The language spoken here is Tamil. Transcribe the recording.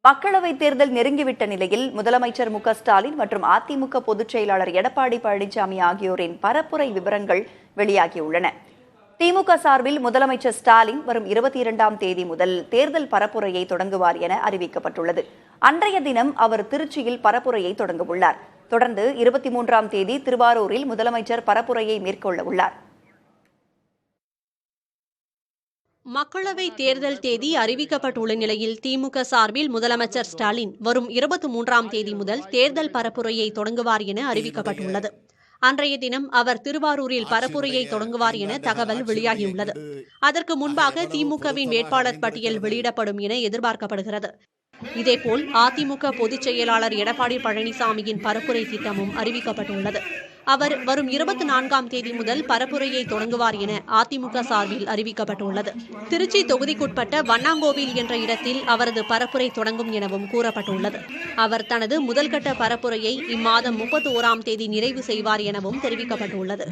மக்களவைத் தேர்தல் நெருங்கிவிட்ட நிலையில் முதலமைச்சர் மு க ஸ்டாலின் மற்றும் அதிமுக பொதுச் செயலாளர் எடப்பாடி பழனிசாமி ஆகியோரின் பரப்புரை விவரங்கள் வெளியாகியுள்ளன. திமுக சார்பில் முதலமைச்சர் ஸ்டாலின் வரும் 22ஆம் தேதி முதல் தேர்தல் பரப்புரையை தொடங்குவார் என அறிவிக்கப்பட்டுள்ளது. அன்றைய தினம் அவர் திருச்சியில் பரப்புரையை தொடங்கவுள்ளார். தொடர்ந்து 23ஆம் தேதி திருவாரூரில் முதலமைச்சர் பரப்புரையை மேற்கொள்ள உள்ளார். மக்களவை தேர்தல் தேதி அறிவிக்கப்பட்டுள்ள நிலையில் திமுக சார்பில் முதலமைச்சர் ஸ்டாலின் வரும் 23ஆம் தேதி முதல் தேர்தல் பரப்புரையை தொடங்குவார் என அறிவிக்கப்பட்டுள்ளது. அன்றைய தினம் அவர் திருவாரூரில் பரப்புரையை தொடங்குவார் என தகவல் வெளியாகியுள்ளது. அதற்கு முன்பாக திமுகவின் வேட்பாளர் பட்டியல் வெளியிடப்படும் என எதிர்பார்க்கப்படுகிறது. இதேபோல் அதிமுக பொதுச் செயலாளர் எடப்பாடி பழனிசாமியின் பரப்புரை திட்டமும் அறிவிக்கப்பட்டுள்ளது. அவர் வரும் 24ஆம் தேதி முதல் பரப்புரையை தொடங்குவார் என அதிமுக சார்பில் அறிவிக்கப்பட்டுள்ளது. திருச்சி தொகுதிக்குட்பட்ட வண்ணாங்கோவில் என்ற இடத்தில் அவரது பரப்புரை தொடங்கும் எனவும் கூறப்பட்டுள்ளது. அவர் தனது முதல்கட்ட பரப்புரையை இம்மாதம் 31ஆம் தேதி நிறைவு செய்வார் எனவும் தெரிவிக்கப்பட்டுள்ளது.